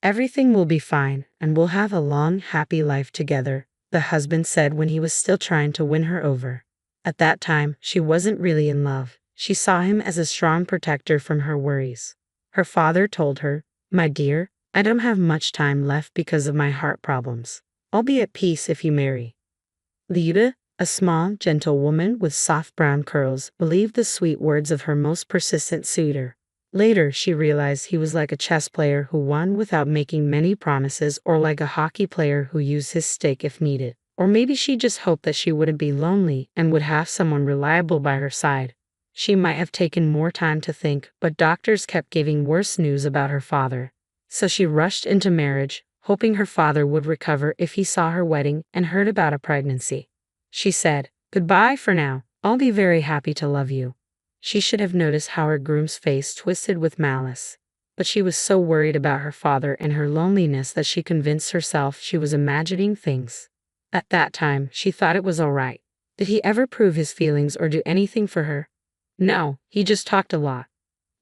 Everything will be fine, and we'll have a long, happy life together, the husband said when he was still trying to win her over. At that time, she wasn't really in love. She saw him as a strong protector from her worries. Her father told her, "My dear, I don't have much time left because of my heart problems. I'll be at peace if you marry." Lida, a small, gentle woman with soft brown curls, believed the sweet words of her most persistent suitor. Later, she realized he was like a chess player who won without making many promises, or like a hockey player who used his stick if needed. Or maybe she just hoped that she wouldn't be lonely and would have someone reliable by her side. She might have taken more time to think, but doctors kept giving worse news about her father. So she rushed into marriage, hoping her father would recover if he saw her wedding and heard about a pregnancy. She said, "Goodbye for now. I'll be very happy to love you." She should have noticed how her groom's face twisted with malice. But she was so worried about her father and her loneliness that she convinced herself she was imagining things. At that time, she thought it was all right. Did he ever prove his feelings or do anything for her? No, he just talked a lot.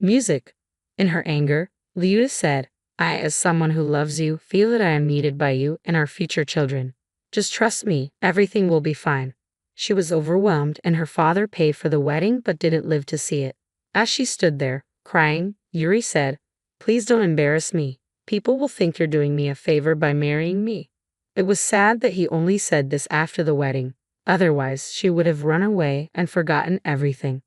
Music. In her anger, Lida said, "I, as someone who loves you, feel that I am needed by you and our future children. Just trust me, everything will be fine." She was overwhelmed, and her father paid for the wedding but didn't live to see it. As she stood there, crying, Yuri said, "Please don't embarrass me. People will think you're doing me a favor by marrying me." It was sad that he only said this after the wedding. Otherwise, she would have run away and forgotten everything.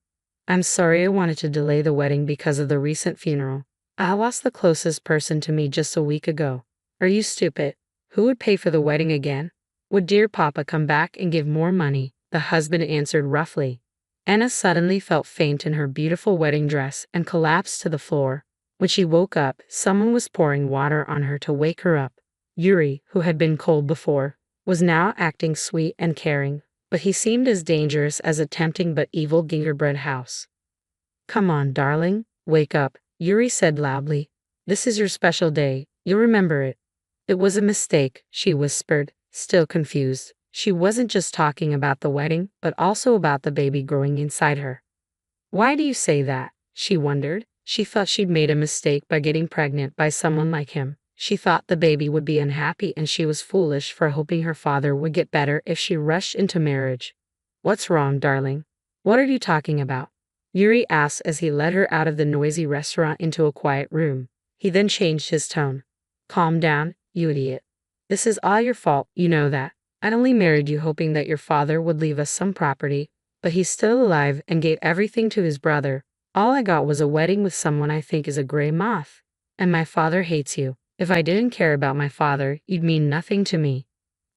"I'm sorry I wanted to delay the wedding because of the recent funeral. I lost the closest person to me just a week ago." "Are you stupid? Who would pay for the wedding again? Would dear Papa come back and give more money?" the husband answered roughly. Anna suddenly felt faint in her beautiful wedding dress and collapsed to the floor. When she woke up, someone was pouring water on her to wake her up. Yuri, who had been cold before, was now acting sweet and caring, but he seemed as dangerous as a tempting but evil gingerbread house. "Come on, darling, wake up," Yuri said loudly. "This is your special day, you'll remember it." "It was a mistake," she whispered, still confused. She wasn't just talking about the wedding, but also about the baby growing inside her. "Why do you say that?" she wondered. She felt she'd made a mistake by getting pregnant by someone like him. She thought the baby would be unhappy, and she was foolish for hoping her father would get better if she rushed into marriage. "What's wrong, darling? What are you talking about?" Yuri asked as he led her out of the noisy restaurant into a quiet room. He then changed his tone. "Calm down, you idiot. This is all your fault, you know that. I only married you hoping that your father would leave us some property, but he's still alive and gave everything to his brother. All I got was a wedding with someone I think is a gray moth. And my father hates you. If I didn't care about my father, you'd mean nothing to me."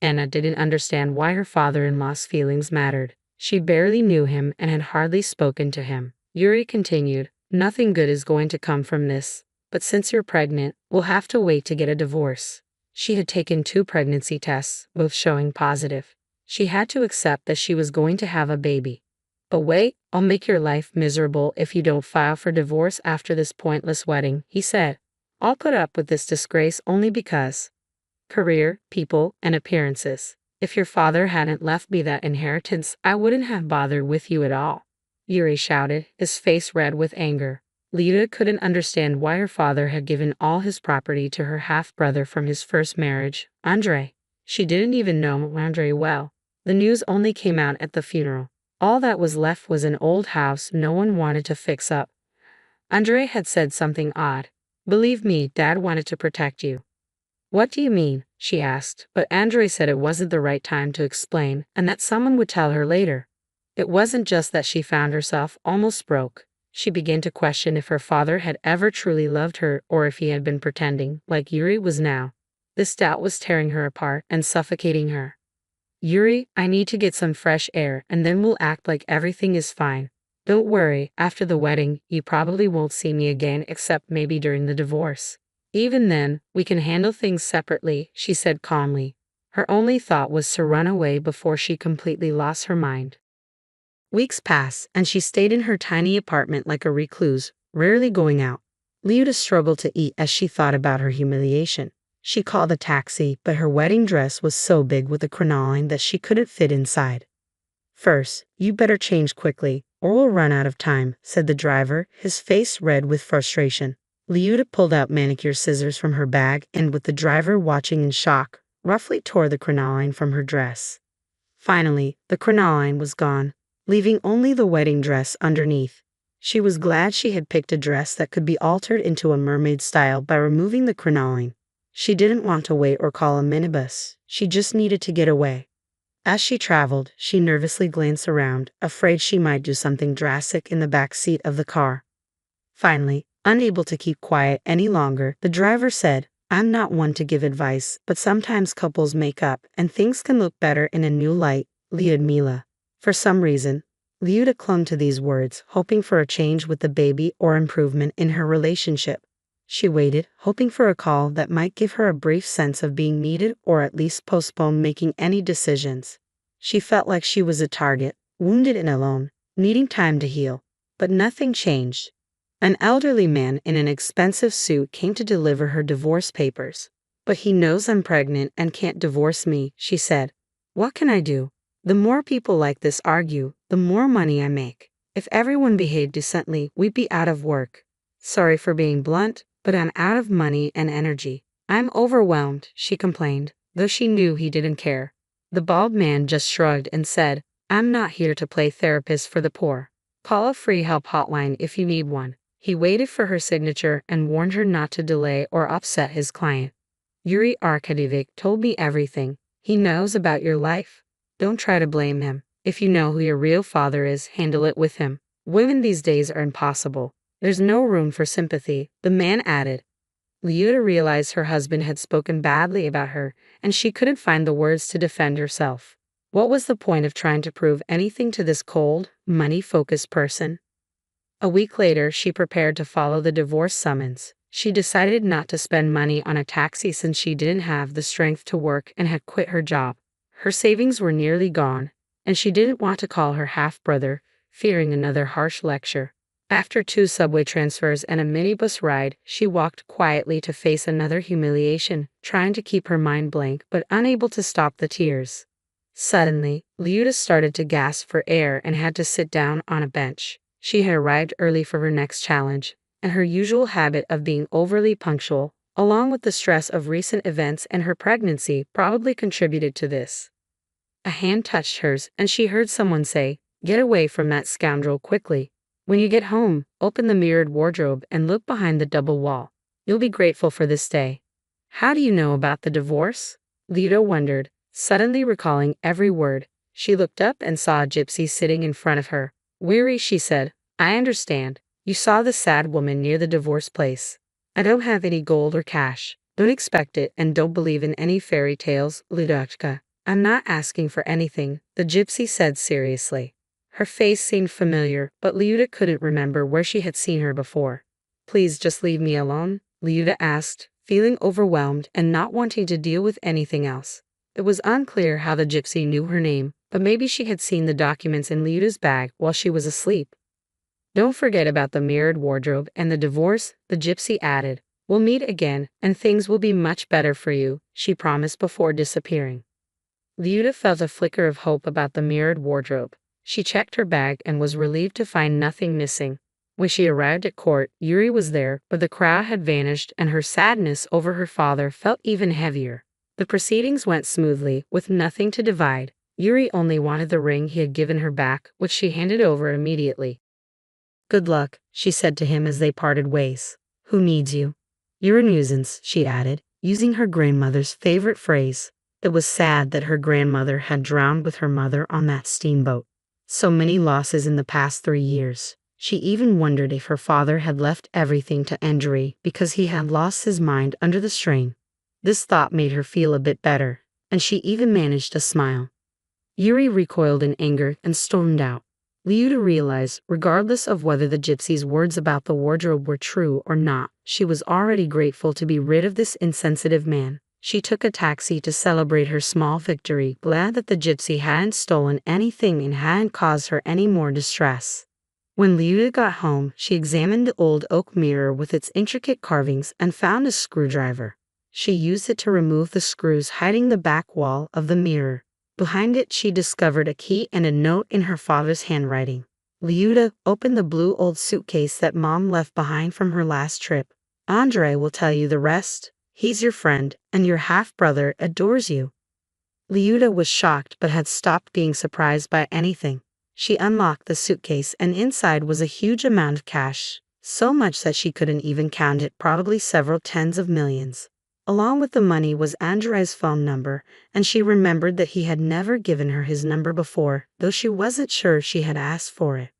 Anna didn't understand why her father-in-law's feelings mattered. She barely knew him and had hardly spoken to him. Yuri continued, "Nothing good is going to come from this, but since you're pregnant, we'll have to wait to get a divorce." She had taken 2 pregnancy tests, both showing positive. She had to accept that she was going to have a baby. "But wait, I'll make your life miserable if you don't file for divorce after this pointless wedding," he said. "I'll put up with this disgrace only because. Career, people, and appearances. If your father hadn't left me that inheritance, I wouldn't have bothered with you at all," Yuri shouted, his face red with anger. Lida couldn't understand why her father had given all his property to her half-brother from his first marriage, Andre. She didn't even know Andre well. The news only came out at the funeral. All that was left was an old house no one wanted to fix up. Andre had said something odd. "Believe me, Dad wanted to protect you." "What do you mean?" she asked, but Andre said it wasn't the right time to explain and that someone would tell her later. It wasn't just that she found herself almost broke. She began to question if her father had ever truly loved her or if he had been pretending, like Yuri was now. This doubt was tearing her apart and suffocating her. "Yuri, I need to get some fresh air and then we'll act like everything is fine. Don't worry, after the wedding, you probably won't see me again except maybe during the divorce. Even then, we can handle things separately," she said calmly. Her only thought was to run away before she completely lost her mind. Weeks passed, and she stayed in her tiny apartment like a recluse, rarely going out. Lida struggled to eat as she thought about her humiliation. She called a taxi, but her wedding dress was so big with the crinoline that she couldn't fit inside. "First, you better change quickly, or we'll run out of time," said the driver, his face red with frustration. Liuta pulled out manicure scissors from her bag and, with the driver watching in shock, roughly tore the crinoline from her dress. Finally, the crinoline was gone, leaving only the wedding dress underneath. She was glad she had picked a dress that could be altered into a mermaid style by removing the crinoline. She didn't want to wait or call a minibus, she just needed to get away. As she traveled, she nervously glanced around, afraid she might do something drastic in the back seat of the car. Finally, unable to keep quiet any longer, the driver said, "I'm not one to give advice, but sometimes couples make up and things can look better in a new light, Lyudmila." For some reason, Liuta clung to these words, hoping for a change with the baby or improvement in her relationship. She waited, hoping for a call that might give her a brief sense of being needed or at least postpone making any decisions. She felt like she was a target, wounded and alone, needing time to heal. But nothing changed. An elderly man in an expensive suit came to deliver her divorce papers. "But he knows I'm pregnant and can't divorce me," she said. "What can I do? The more people like this argue, the more money I make. If everyone behaved decently, we'd be out of work. Sorry for being blunt, but I'm out of money and energy. I'm overwhelmed," she complained, though she knew he didn't care. The bald man just shrugged and said, "I'm not here to play therapist for the poor. Call a free help hotline if you need one." He waited for her signature and warned her not to delay or upset his client. "Yuri Arkadyevic told me everything. He knows about your life. Don't try to blame him. If you know who your real father is, handle it with him. Women these days are impossible. There's no room for sympathy," the man added. Liuta realized her husband had spoken badly about her, and she couldn't find the words to defend herself. What was the point of trying to prove anything to this cold, money-focused person? A week later, she prepared to follow the divorce summons. She decided not to spend money on a taxi since she didn't have the strength to work and had quit her job. Her savings were nearly gone, and she didn't want to call her half-brother, fearing another harsh lecture. After 2 subway transfers and a minibus ride, she walked quietly to face another humiliation, trying to keep her mind blank but unable to stop the tears. Suddenly, Liuta started to gasp for air and had to sit down on a bench. She had arrived early for her next challenge, and her usual habit of being overly punctual, along with the stress of recent events and her pregnancy, probably contributed to this. A hand touched hers, and she heard someone say, "Get away from that scoundrel quickly. When you get home, open the mirrored wardrobe and look behind the double wall. You'll be grateful for this day." "How do you know about the divorce?" Liuta wondered, suddenly recalling every word. She looked up and saw a gypsy sitting in front of her. Weary, she said, "I understand. You saw the sad woman near the divorce place. I don't have any gold or cash. Don't expect it and don't believe in any fairy tales, Ludachka. I'm not asking for anything," the gypsy said seriously. Her face seemed familiar, but Liuta couldn't remember where she had seen her before. "Please just leave me alone," Liuta asked, feeling overwhelmed and not wanting to deal with anything else. It was unclear how the gypsy knew her name, but maybe she had seen the documents in Liuta's bag while she was asleep. "Don't forget about the mirrored wardrobe and the divorce," the gypsy added. "We'll meet again, and things will be much better for you," she promised before disappearing. Liuta felt a flicker of hope about the mirrored wardrobe. She checked her bag and was relieved to find nothing missing. When she arrived at court, Yuri was there, but the crowd had vanished and her sadness over her father felt even heavier. The proceedings went smoothly, with nothing to divide. Yuri only wanted the ring he had given her back, which she handed over immediately. "Good luck," she said to him as they parted ways. "Who needs you?" "You're a nuisance," she added, using her grandmother's favorite phrase. It was sad that her grandmother had drowned with her mother on that steamboat. So many losses in the past 3 years. She even wondered if her father had left everything to Andrei because he had lost his mind under the strain. This thought made her feel a bit better, and she even managed to smile. Yuri recoiled in anger and stormed out. Liuta realized, regardless of whether the gypsy's words about the wardrobe were true or not, she was already grateful to be rid of this insensitive man. She took a taxi to celebrate her small victory, glad that the gypsy hadn't stolen anything and hadn't caused her any more distress. When Liuta got home, she examined the old oak mirror with its intricate carvings and found a screwdriver. She used it to remove the screws hiding the back wall of the mirror. Behind it, she discovered a key and a note in her father's handwriting. Liuta opened the blue old suitcase that Mom left behind from her last trip. Andre will tell you the rest. He's your friend, and your half-brother adores you. Liuta was shocked but had stopped being surprised by anything. She unlocked the suitcase and inside was a huge amount of cash, so much that she couldn't even count it, probably several tens of millions. Along with the money was Andrei's phone number, and she remembered that he had never given her his number before, though she wasn't sure she had asked for it.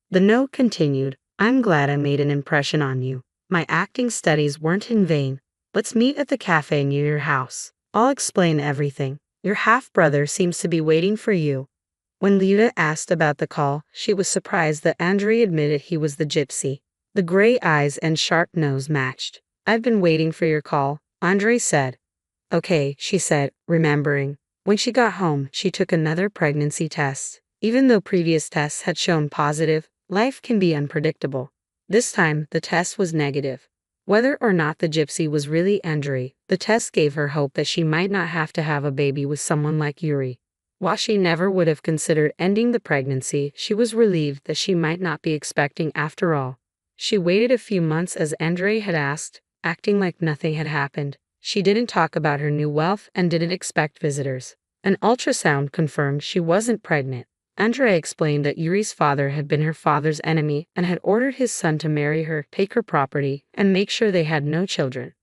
The note continued, "I'm glad I made an impression on you. My acting studies weren't in vain. Let's meet at the cafe near your house. I'll explain everything. Your half-brother seems to be waiting for you." When Liuta asked about the call, she was surprised that Andrei admitted he was the gypsy. The gray eyes and sharp nose matched. "I've been waiting for your call," Andrei said. "Okay," she said, remembering. When she got home, she took another pregnancy test. Even though previous tests had shown positive, life can be unpredictable. This time, the test was negative. Whether or not the gypsy was really Andrei, the test gave her hope that she might not have to have a baby with someone like Yuri. While she never would have considered ending the pregnancy, she was relieved that she might not be expecting after all. She waited a few months as Andrei had asked, acting like nothing had happened. She didn't talk about her new wealth and didn't expect visitors. An ultrasound confirmed she wasn't pregnant. Andrei explained that Yuri's father had been her father's enemy and had ordered his son to marry her, take her property, and make sure they had no children.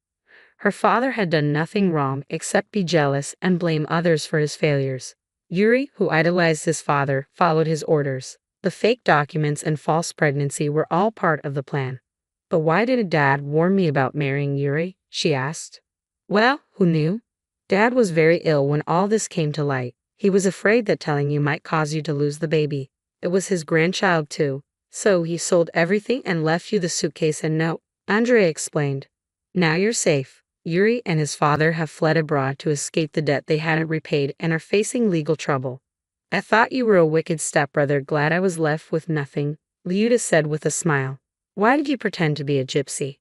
Her father had done nothing wrong except be jealous and blame others for his failures. Yuri, who idolized his father, followed his orders. The fake documents and false pregnancy were all part of the plan. "But why didn't Dad warn me about marrying Yuri?" she asked. "Well, who knew? Dad was very ill when all this came to light. He was afraid that telling you might cause you to lose the baby. It was his grandchild too. So he sold everything and left you the suitcase and note," Andrea explained. "Now you're safe. Yuri and his father have fled abroad to escape the debt they hadn't repaid and are facing legal trouble." "I thought you were a wicked stepbrother, glad I was left with nothing," Liuta said with a smile. "Why did you pretend to be a gypsy?"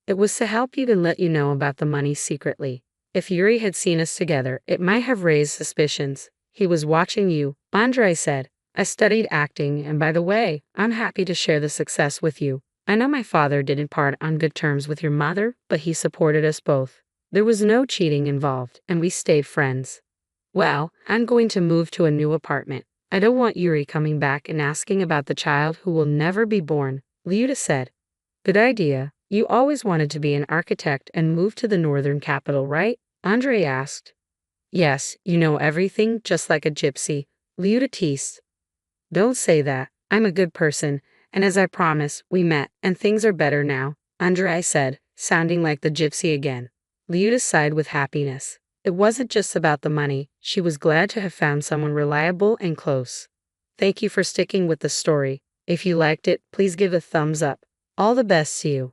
"It was to help you and let you know about the money secretly. If Yuri had seen us together, it might have raised suspicions. He was watching you," Andrei said. "I studied acting, and by the way, I'm happy to share the success with you. I know my father didn't part on good terms with your mother, but he supported us both. There was no cheating involved, and we stayed friends. Well, I'm going to move to a new apartment. I don't want Yuri coming back and asking about the child who will never be born," Liuta said. "Good idea. You always wanted to be an architect and move to the northern capital, right?" Andrei asked. "Yes, you know everything, just like a gypsy," Liuta teased. "Don't say that. I'm a good person, and as I promised, we met, and things are better now," Andrei said, sounding like the gypsy again. Liuta sighed with happiness. It wasn't just about the money. She was glad to have found someone reliable and close. Thank you for sticking with the story. If you liked it, please give a thumbs up. All the best to you.